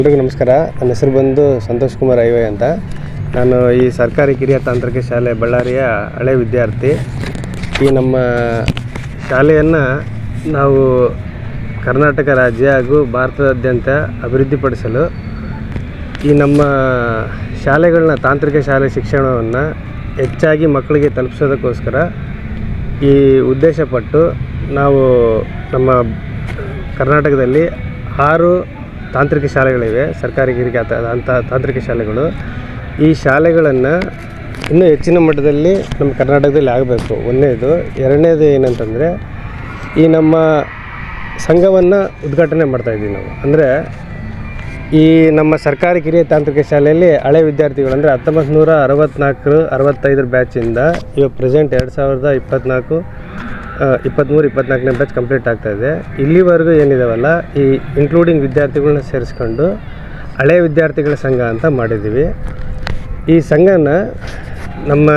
ಎಲ್ರಿಗೂ ನಮಸ್ಕಾರ. ನನ್ನ ಹೆಸರು ಬಂದು ಸಂತೋಷ್ ಕುಮಾರ್ ಐವೈ ಅಂತ. ನಾನು ಈ ಸರ್ಕಾರಿ ಕಿರಿಯ ತಾಂತ್ರಿಕ ಶಾಲೆ ಬಳ್ಳಾರಿಯ ಹಳೆ ವಿದ್ಯಾರ್ಥಿ. ಈ ನಮ್ಮ ಶಾಲೆಯನ್ನು ನಾವು ಕರ್ನಾಟಕ ರಾಜ್ಯ ಹಾಗೂ ಭಾರತದಾದ್ಯಂತ ಅಭಿವೃದ್ಧಿಪಡಿಸಲು ಈ ನಮ್ಮ ಶಾಲೆಗಳನ್ನ ತಾಂತ್ರಿಕ ಶಾಲೆ ಶಿಕ್ಷಣವನ್ನು ಹೆಚ್ಚಾಗಿ ಮಕ್ಕಳಿಗೆ ತಲುಪಿಸೋದಕ್ಕೋಸ್ಕರ ಈ ಉದ್ದೇಶಪಟ್ಟು ನಾವು ನಮ್ಮ ಕರ್ನಾಟಕದಲ್ಲಿ 6 ತಾಂತ್ರಿಕ ಶಾಲೆಗಳಿವೆ, ಸರ್ಕಾರಿ ಕಿರಿಯ ತಾಂತ್ರಿಕ ಶಾಲೆಗಳು. ಈ ಶಾಲೆಗಳನ್ನು ಇನ್ನೂ ಹೆಚ್ಚಿನ ಮಟ್ಟದಲ್ಲಿ ನಮ್ಮ ಕರ್ನಾಟಕದಲ್ಲಿ ಆಗಬೇಕು. ಒಂದನೇದು. ಎರಡನೇದು ಏನಂತಂದರೆ, ಈ ನಮ್ಮ ಸಂಘವನ್ನು ಉದ್ಘಾಟನೆ ಮಾಡ್ತಾಯಿದ್ದೀವಿ ನಾವು. ಅಂದರೆ ಈ ನಮ್ಮ ಸರ್ಕಾರಿ ಕಿರಿಯ ತಾಂತ್ರಿಕ ಶಾಲೆಯಲ್ಲಿ ಹಳೆ ವಿದ್ಯಾರ್ಥಿಗಳು ಅಂದರೆ 1964-65 ಬ್ಯಾಚಿಂದ ಇವಾಗ ಪ್ರೆಸೆಂಟ್ 2024 23-24ನೇ ಬ್ಯಾಚ್ ಕಂಪ್ಲೀಟ್ ಆಗ್ತಾಯಿದೆ. ಇಲ್ಲಿವರೆಗೂ ಏನಿದಾವಲ್ಲ, ಈ ಇನ್ಕ್ಲೂಡಿಂಗ್ ವಿದ್ಯಾರ್ಥಿಗಳನ್ನ ಸೇರಿಸ್ಕೊಂಡು ಹಳೆ ವಿದ್ಯಾರ್ಥಿಗಳ ಸಂಘ ಅಂತ ಮಾಡಿದ್ದೀವಿ. ಈ ಸಂಘನ ನಮ್ಮ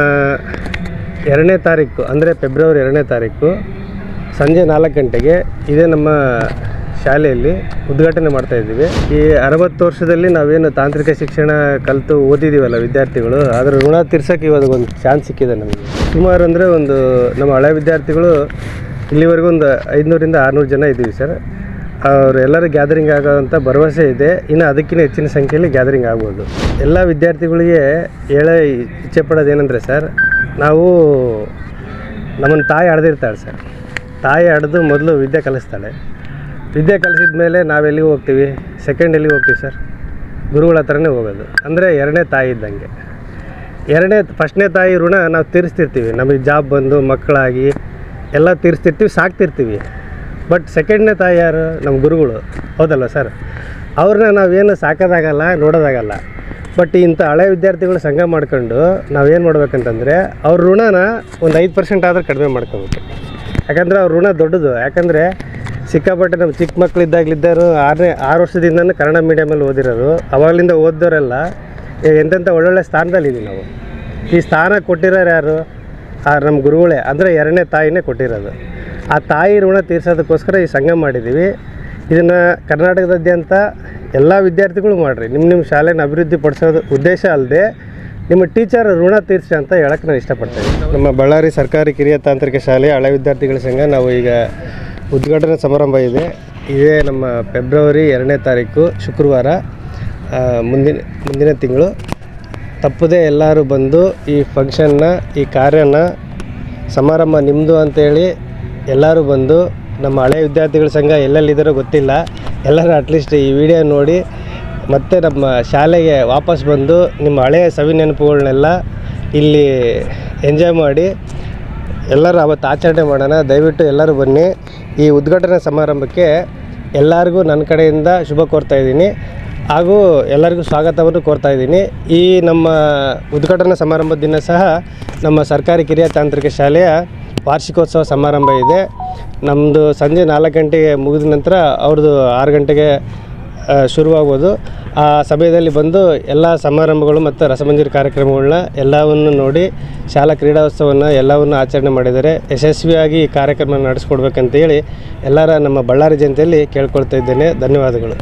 2ನೇ ತಾರೀಕು ಅಂದರೆ ಫೆಬ್ರವರಿ 2ನೇ ತಾರೀಕು ಸಂಜೆ 4 ಗಂಟೆಗೆ ಇದೇ ನಮ್ಮ ಶಾಲೆಯಲ್ಲಿ ಉದ್ಘಾಟನೆ ಮಾಡ್ತಾಯಿದ್ದೀವಿ. ಈ 60 ವರ್ಷದಲ್ಲಿ ನಾವೇನು ತಾಂತ್ರಿಕ ಶಿಕ್ಷಣ ಕಲಿತು ಓದಿದ್ದೀವಲ್ಲ ವಿದ್ಯಾರ್ಥಿಗಳು, ಅದರ ಋಣ ತೀರ್ಸೋಕ್ಕೆ ಇವಾಗ ಒಂದು ಚಾನ್ಸ್ ಸಿಕ್ಕಿದೆ ನಮಗೆ. ಸುಮಾರು ಅಂದರೆ ಒಂದು ನಮ್ಮ ಹಳೆ ವಿದ್ಯಾರ್ಥಿಗಳು ಇಲ್ಲಿವರೆಗೂ ಒಂದು 500-600 ಜನ ಇದ್ದೀವಿ ಸರ್. ಅವರೆಲ್ಲರೂ ಗ್ಯಾದರಿಂಗ್ ಆಗೋವಂಥ ಭರವಸೆ ಇದೆ. ಇನ್ನು ಅದಕ್ಕಿಂತ ಹೆಚ್ಚಿನ ಸಂಖ್ಯೆಯಲ್ಲಿ ಗ್ಯಾದರಿಂಗ್ ಆಗ್ಬೋದು. ಎಲ್ಲ ವಿದ್ಯಾರ್ಥಿಗಳಿಗೆ ಇಚ್ಛೆ ಪಡೋದು ಏನಂದರೆ ಸರ್, ನಾವು ನಮ್ಮನ್ನು ತಾಯಿ ಹಡ್ದಿರ್ತಾಳೆ ಸರ್. ತಾಯಿ ಹಡ್ದು ಮೊದಲು ವಿದ್ಯೆ ಕಲಿಸ್ತಾಳೆ. ವಿದ್ಯೆ ಕಲಿಸಿದ ಮೇಲೆ ನಾವೆಲ್ಲಿಗೆ ಹೋಗ್ತೀವಿ? ಸೆಕೆಂಡ್ ಎಲ್ಲಿಗೆ ಹೋಗ್ತೀವಿ ಸರ್? ಗುರುಗಳ ಹತ್ರನೇ ಹೋಗೋದು. ಅಂದರೆ 2ನೇ ತಾಯಿ ಇದ್ದಂಗೆ. ಫಸ್ಟ್ನೇ ತಾಯಿ ಋಣ ನಾವು ತೀರಿಸ್ತಿರ್ತೀವಿ. ನಮಗೆ ಜಾಬ್ ಬಂದು ಮಕ್ಕಳಾಗಿ ಎಲ್ಲ ತೀರಿಸ್ತಿರ್ತೀವಿ, ಸಾಕ್ತಿರ್ತೀವಿ. ಬಟ್ ಸೆಕೆಂಡ್ನೇ ತಾಯಿ ಯಾರು? ನಮ್ಮ ಗುರುಗಳು, ಹೌದಲ್ಲ ಸರ್? ಅವ್ರನ್ನ ನಾವೇನು ಸಾಕೋದಾಗಲ್ಲ, ನೋಡೋದಾಗಲ್ಲ. ಬಟ್ ಇಂಥ ಹಳೆ ವಿದ್ಯಾರ್ಥಿಗಳು ಸಂಘ ಮಾಡ್ಕೊಂಡು ನಾವೇನು ಮಾಡ್ಬೇಕಂತಂದರೆ, ಅವ್ರ ಋಣನ ಒಂದು 5% ಆದರೂ ಕಡಿಮೆ ಮಾಡ್ಕೋಬೇಕು. ಯಾಕಂದರೆ ಅವ್ರ ಋಣ ದೊಡ್ಡದು. ಯಾಕಂದರೆ ಸಿಕ್ಕಾಪಟ್ಟೆ ನಮ್ಮ ಚಿಕ್ಕ ಮಕ್ಕಳಿದ್ದಾಗಲಿದ್ದರು 6 ವರ್ಷದಿಂದನೂ ಕನ್ನಡ ಮೀಡಿಯಮಲ್ಲಿ ಓದಿರೋರು. ಅವಾಗಲಿಂದ ಓದ್ದವರೆಲ್ಲ ಎಂತೆಂಥ ಒಳ್ಳೊಳ್ಳೆ ಸ್ಥಾನದಲ್ಲಿದ್ದೀವಿ ನಾವು. ಈ ಸ್ಥಾನ ಕೊಟ್ಟಿರೋರು ಯಾರು? ನಮ್ಮ ಗುರುಗಳೇ. ಅಂದರೆ 2ನೇ ತಾಯಿನೇ ಕೊಟ್ಟಿರೋದು. ಆ ತಾಯಿ ಋಣ ತೀರ್ಸೋದಕ್ಕೋಸ್ಕರ ಈ ಸಂಘ ಮಾಡಿದ್ದೀವಿ. ಇದನ್ನು ಕರ್ನಾಟಕದಾದ್ಯಂತ ಎಲ್ಲ ವಿದ್ಯಾರ್ಥಿಗಳು ಮಾಡಿರಿ. ನಿಮ್ಮ ಶಾಲೆನ ಅಭಿವೃದ್ಧಿ ಪಡಿಸೋದು ಉದ್ದೇಶ ಅಲ್ಲದೆ ನಿಮ್ಮ ಟೀಚರ್ ಋಣ ತೀರಿಸಿ ಅಂತ ಹೇಳೋಕ್ಕೆ ನಾನು ಇಷ್ಟಪಡ್ತೇನೆ. ನಮ್ಮ ಬಳ್ಳಾರಿ ಸರ್ಕಾರಿ ಕಿರಿಯ ತಾಂತ್ರಿಕ ಶಾಲೆಯ ಹಳೆ ವಿದ್ಯಾರ್ಥಿಗಳ ಸಂಘ ನಾವು ಈಗ ಉದ್ಘಾಟನಾ ಸಮಾರಂಭ ಇದೆ. ಇದೇ ನಮ್ಮ ಫೆಬ್ರವರಿ 2ನೇ ತಾರೀಕು ಶುಕ್ರವಾರ, ಮುಂದಿನ ತಿಂಗಳು. ತಪ್ಪದೇ ಎಲ್ಲರೂ ಬಂದು ಈ ಫಂಕ್ಷನ್ನ, ಈ ಕಾರ್ಯನ, ಸಮಾರಂಭ ನಿಮ್ಮದು ಅಂತೇಳಿ ಎಲ್ಲರೂ ಬಂದು ನಮ್ಮ ಹಳೆ ವಿದ್ಯಾರ್ಥಿಗಳ ಸಂಘ ಎಲ್ಲೆಲ್ಲಿದ್ದಾರೋ ಗೊತ್ತಿಲ್ಲ, ಎಲ್ಲರೂ ಅಟ್ಲೀಸ್ಟ್ ಈ ವಿಡಿಯೋ ನೋಡಿ ಮತ್ತೆ ನಮ್ಮ ಶಾಲೆಗೆ ವಾಪಸ್ ಬಂದು ನಿಮ್ಮ ಹಳೆಯ ಸವಿ ನೆನಪುಗಳನ್ನೆಲ್ಲ ಇಲ್ಲಿ ಎಂಜಾಯ್ ಮಾಡಿ ಎಲ್ಲರೂ ಅವತ್ತು ಆಚರಣೆ ಮಾಡೋಣ. ದಯವಿಟ್ಟು ಎಲ್ಲರೂ ಬನ್ನಿ. ಈ ಉದ್ಘಾಟನಾ ಸಮಾರಂಭಕ್ಕೆ ಎಲ್ಲರಿಗೂ ನನ್ನ ಕಡೆಯಿಂದ ಶುಭ ಕೋರ್ತಾಯಿದ್ದೀನಿ, ಹಾಗೂ ಎಲ್ಲರಿಗೂ ಸ್ವಾಗತವನ್ನು ಕೋರ್ತಾಯಿದ್ದೀನಿ. ಈ ನಮ್ಮ ಉದ್ಘಾಟನಾ ಸಮಾರಂಭದ ದಿನ ಸಹ ನಮ್ಮ ಸರ್ಕಾರಿ ಕಿರಿಯ ತಾಂತ್ರಿಕ ಶಾಲೆಯ ವಾರ್ಷಿಕೋತ್ಸವ ಸಮಾರಂಭ ಇದೆ. ನಮ್ಮದು ಸಂಜೆ 4 ಗಂಟೆಗೆ ಮುಗಿದ ನಂತರ ಅವ್ರದ್ದು 6 ಗಂಟೆಗೆ ಶುರುವಾಗ್ಬೋದು. ಆ ಸಮಯದಲ್ಲಿ ಬಂದು ಎಲ್ಲ ಸಮಾರಂಭಗಳು ಮತ್ತು ರಸಮಂಜರಿ ಕಾರ್ಯಕ್ರಮಗಳನ್ನ ಎಲ್ಲವನ್ನು ನೋಡಿ ಶಾಲಾ ಕ್ರೀಡೋತ್ಸವವನ್ನು ಎಲ್ಲವನ್ನು ಆಚರಣೆ ಮಾಡಿದ್ದಾರೆ. ಯಶಸ್ವಿಯಾಗಿ ಈ ಕಾರ್ಯಕ್ರಮ ನಡೆಸ್ಕೊಡ್ಬೇಕಂತೇಳಿ ಎಲ್ಲರ ನಮ್ಮ ಬಳ್ಳಾರಿ ಜನತೆಯಲ್ಲಿ ಕೇಳ್ಕೊಳ್ತಾ ಇದ್ದೇನೆ. ಧನ್ಯವಾದಗಳು.